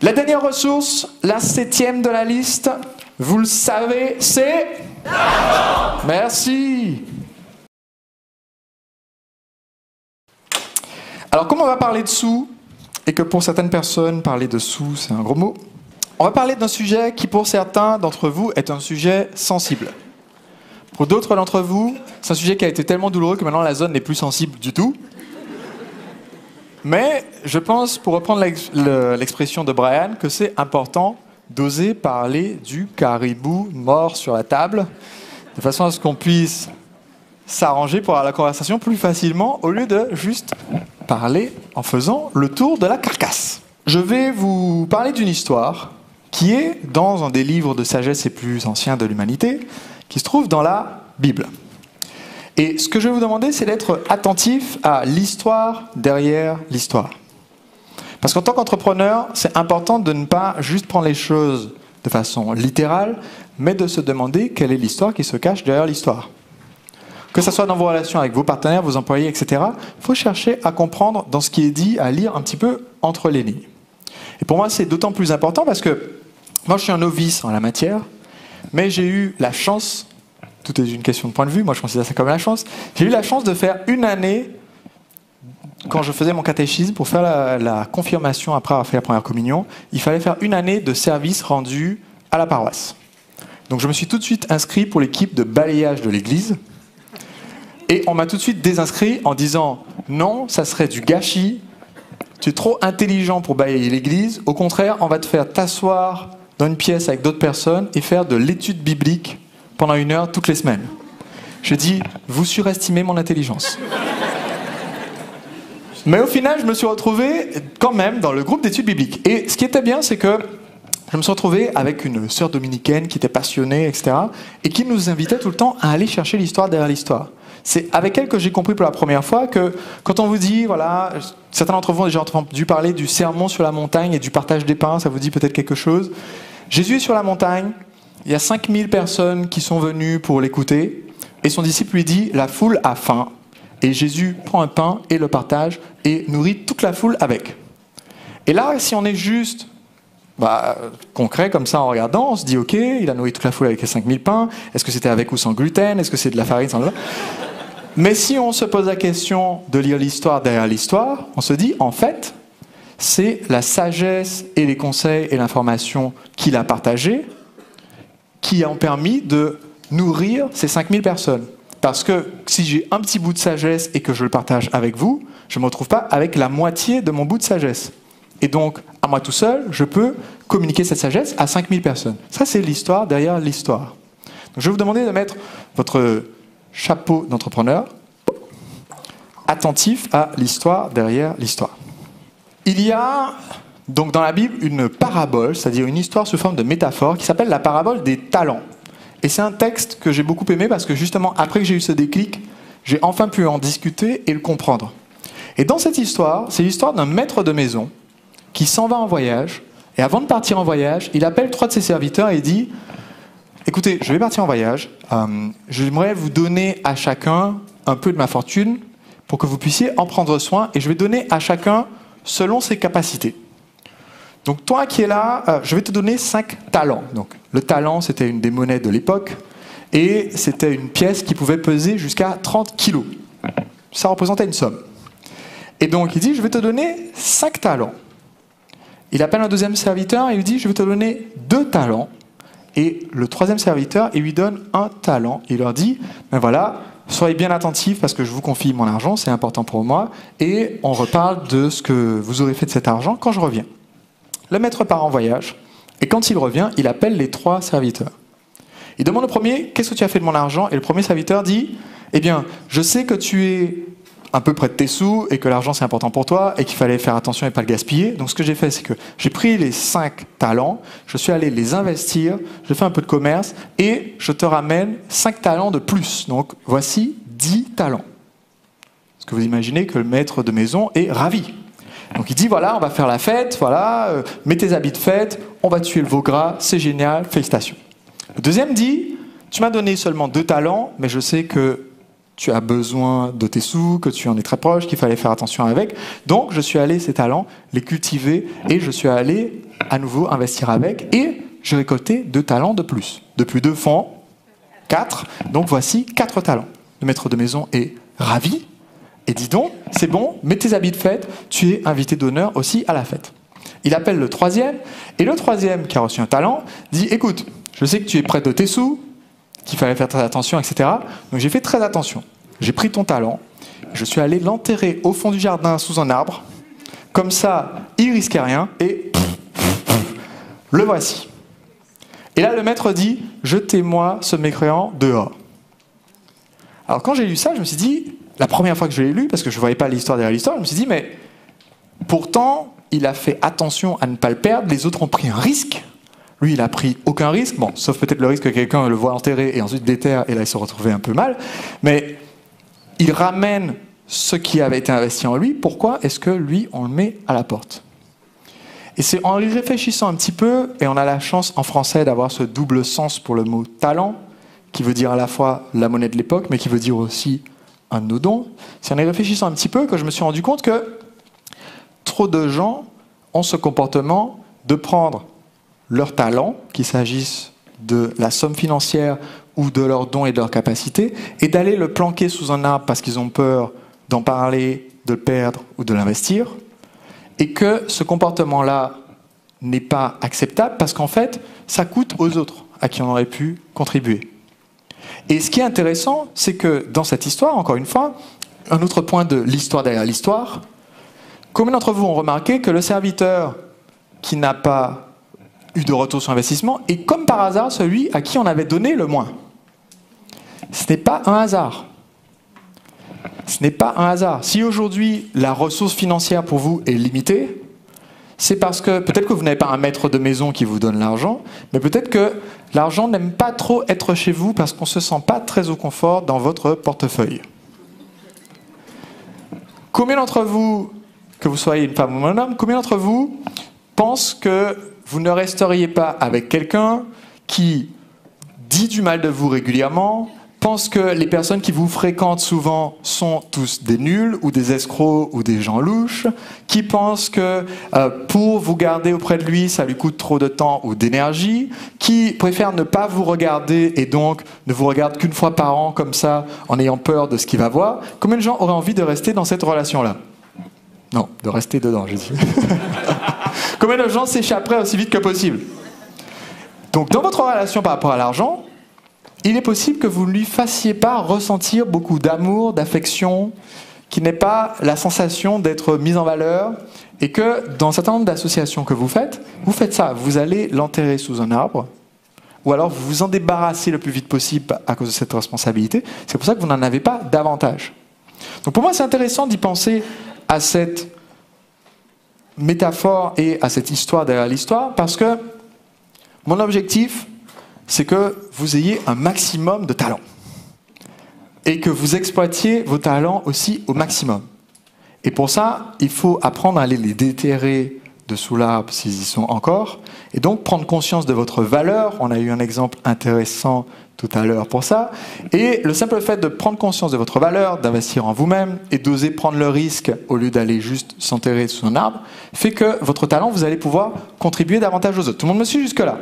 La dernière ressource, la 7e de la liste, vous le savez, c'est... Merci. Alors, comme on va parler de sous, et que pour certaines personnes, parler de sous, c'est un gros mot, on va parler d'un sujet qui, pour certains d'entre vous, est un sujet sensible. Pour d'autres d'entre vous, c'est un sujet qui a été tellement douloureux que maintenant la zone n'est plus sensible du tout. Mais je pense, pour reprendre l'expression de Brian, que c'est important d'oser parler du caribou mort sur la table, de façon à ce qu'on puisse s'arranger pour avoir la conversation plus facilement, au lieu de juste parler en faisant le tour de la carcasse. Je vais vous parler d'une histoire qui est dans un des livres de sagesse les plus anciens de l'humanité, qui se trouve dans la Bible. Et ce que je vais vous demander, c'est d'être attentif à l'histoire derrière l'histoire. Parce qu'en tant qu'entrepreneur, c'est important de ne pas juste prendre les choses de façon littérale, mais de se demander quelle est l'histoire qui se cache derrière l'histoire. Que ce soit dans vos relations avec vos partenaires, vos employés, etc., il faut chercher à comprendre dans ce qui est dit, à lire un petit peu entre les lignes. Et pour moi, c'est d'autant plus important parce que moi, je suis un novice en la matière, mais j'ai eu la chance, tout est une question de point de vue, moi je considère ça comme la chance, j'ai eu la chance de faire une année, quand je faisais mon catéchisme, pour faire la confirmation après avoir fait la première communion, il fallait faire une année de service rendu à la paroisse. Donc je me suis tout de suite inscrit pour l'équipe de balayage de l'église, et on m'a tout de suite désinscrit en disant « Non, ça serait du gâchis, tu es trop intelligent pour balayer l'église, au contraire, on va te faire t'asseoir dans une pièce avec d'autres personnes et faire de l'étude biblique pendant 1 heure toutes les semaines. » Je dis « Vous surestimez mon intelligence. » Mais au final, je me suis retrouvé quand même dans le groupe d'études bibliques. Et ce qui était bien, c'est que je me suis retrouvé avec une sœur dominicaine qui était passionnée, etc., et qui nous invitait tout le temps à aller chercher l'histoire derrière l'histoire. C'est avec elle que j'ai compris pour la première fois que quand on vous dit, voilà, certains d'entre vous ont déjà entendu parler du sermon sur la montagne et du partage des pains, ça vous dit peut-être quelque chose. Jésus est sur la montagne, il y a 5000 personnes qui sont venues pour l'écouter, et son disciple lui dit, la foule a faim, et Jésus prend un pain et le partage, et nourrit toute la foule avec. Et là, si on est juste concret comme ça en regardant, on se dit, ok, il a nourri toute la foule avec les 5000 pains, est-ce que c'était avec ou sans gluten, est-ce que c'est de la farine sans gluten? Mais si on se pose la question de lire l'histoire derrière l'histoire, on se dit, en fait, c'est la sagesse et les conseils et l'information qu'il a partagés qui ont permis de nourrir ces 5000 personnes. Parce que si j'ai un petit bout de sagesse et que je le partage avec vous, je ne me retrouve pas avec la moitié de mon bout de sagesse. Et donc, à moi tout seul, je peux communiquer cette sagesse à 5000 personnes. Ça, c'est l'histoire derrière l'histoire. Donc, je vais vous demander de mettre votre chapeau d'entrepreneur, attentif à l'histoire derrière l'histoire. Il y a donc dans la Bible une parabole, c'est-à-dire une histoire sous forme de métaphore, qui s'appelle la parabole des talents. Et c'est un texte que j'ai beaucoup aimé parce que justement, après que j'ai eu ce déclic, j'ai enfin pu en discuter et le comprendre. Et dans cette histoire, c'est l'histoire d'un maître de maison qui s'en va en voyage, et avant de partir en voyage, il appelle 3 de ses serviteurs et il dit « Écoutez, je vais partir en voyage, j'aimerais vous donner à chacun un peu de ma fortune pour que vous puissiez en prendre soin, et je vais donner à chacun selon ses capacités. Donc toi qui es là, je vais te donner 5 talents. » Donc le talent, c'était une des monnaies de l'époque, et c'était une pièce qui pouvait peser jusqu'à 30 kilos. Ça représentait une somme. Et donc il dit « Je vais te donner 5 talents. » Il appelle un deuxième serviteur et lui dit « Je vais te donner 2 talents. » Et le troisième serviteur, il lui donne 1 talent. Il leur dit « Ben voilà, soyez bien attentifs parce que je vous confie mon argent, c'est important pour moi. Et on reparle de ce que vous aurez fait de cet argent quand je reviens. » Le maître part en voyage. Et quand il revient, il appelle les 3 serviteurs. Il demande au premier « Qu'est-ce que tu as fait de mon argent ?» Et le premier serviteur dit « Eh bien, je sais que tu es un peu près de tes sous et que l'argent c'est important pour toi et qu'il fallait faire attention et pas le gaspiller. Donc ce que j'ai fait, c'est que j'ai pris les 5 talents, je suis allé les investir, je fais un peu de commerce et je te ramène 5 talents de plus. Donc voici 10 talents. Est-ce que vous imaginez que le maître de maison est ravi? Donc il dit voilà, on va faire la fête, voilà, mets tes habits de fête, on va tuer le veau gras, c'est génial, félicitations. Le deuxième dit tu m'as donné seulement 2 talents, mais je sais que tu as besoin de tes sous, que tu en es très proche, qu'il fallait faire attention avec. Donc, je suis allé, ces talents, les cultiver, et je suis allé à nouveau investir avec et j'ai récolté 2 talents de plus. 2 plus 2 font 4, donc voici 4 talents. Le maître de maison est ravi et dit donc, c'est bon, mets tes habits de fête, tu es invité d'honneur aussi à la fête. Il appelle le troisième, et le troisième qui a reçu un talent dit, écoute, je sais que tu es près de tes sous, qu'il fallait faire très attention, etc. Donc j'ai fait très attention. J'ai pris ton talent, je suis allé l'enterrer au fond du jardin sous un arbre, comme ça, il risquait rien, et le voici. Et là, le maître dit, jetez-moi ce mécréant dehors. Alors quand j'ai lu ça, je me suis dit, la première fois que je l'ai lu, parce que je ne voyais pas l'histoire derrière l'histoire, je me suis dit, mais pourtant, il a fait attention à ne pas le perdre, les autres ont pris un risque. Lui, il a pris aucun risque, bon, sauf peut-être le risque que quelqu'un le voit enterré et ensuite déterre, et là, il se retrouvait un peu mal. Mais il ramène ce qui avait été investi en lui. Pourquoi est-ce que lui, on le met à la porte? Et c'est en y réfléchissant un petit peu, et on a la chance en français d'avoir ce double sens pour le mot talent, qui veut dire à la fois la monnaie de l'époque, mais qui veut dire aussi un de nos dons. C'est en y réfléchissant un petit peu que je me suis rendu compte que trop de gens ont ce comportement de prendre leur talent, qu'il s'agisse de la somme financière ou de leurs dons et de leurs capacités, et d'aller le planquer sous un arbre parce qu'ils ont peur d'en parler, de le perdre ou de l'investir, et que ce comportement-là n'est pas acceptable parce qu'en fait, ça coûte aux autres à qui on aurait pu contribuer. Et ce qui est intéressant, c'est que dans cette histoire, encore une fois, un autre point de l'histoire derrière l'histoire, combien d'entre vous ont remarqué que le serviteur qui n'a pas eu de retour sur investissement est comme par hasard celui à qui on avait donné le moins? Ce n'est pas un hasard. Ce n'est pas un hasard. Si aujourd'hui la ressource financière pour vous est limitée, c'est parce que peut-être que vous n'avez pas un maître de maison qui vous donne l'argent, mais peut-être que l'argent n'aime pas trop être chez vous parce qu'on ne se sent pas très au confort dans votre portefeuille. Combien d'entre vous, que vous soyez une femme ou un homme, combien d'entre vous pensent que vous ne resteriez pas avec quelqu'un qui dit du mal de vous régulièrement, pense que les personnes qui vous fréquentent souvent sont tous des nuls ou des escrocs ou des gens louches, qui pensent que pour vous garder auprès de lui, ça lui coûte trop de temps ou d'énergie, qui préfère ne pas vous regarder et donc ne vous regarde qu'une fois par an comme ça en ayant peur de ce qu'il va voir? Combien de gens auraient envie de rester dans cette relation-là? Non, de rester dedans, j'ai dit. Combien de gens s'échapperaient aussi vite que possible? Donc dans votre relation par rapport à l'argent, il est possible que vous ne lui fassiez pas ressentir beaucoup d'amour, d'affection, qu'il n'ait pas la sensation d'être mis en valeur, et que dans un certain nombre d'associations que vous faites ça, vous allez l'enterrer sous un arbre, ou alors vous vous en débarrassez le plus vite possible à cause de cette responsabilité. C'est pour ça que vous n'en avez pas davantage. Donc pour moi, c'est intéressant d'y penser à cette métaphore et à cette histoire derrière l'histoire, parce que mon objectif, c'est que vous ayez un maximum de talent et que vous exploitiez vos talents aussi au maximum. Et pour ça, il faut apprendre à aller les déterrer de sous l'arbre s'ils y sont encore, et donc prendre conscience de votre valeur. On a eu un exemple intéressant tout à l'heure pour ça. Et le simple fait de prendre conscience de votre valeur, d'investir en vous-même et d'oser prendre le risque au lieu d'aller juste s'enterrer sous un arbre, fait que votre talent, vous allez pouvoir contribuer davantage aux autres. Tout le monde me suit jusque-là?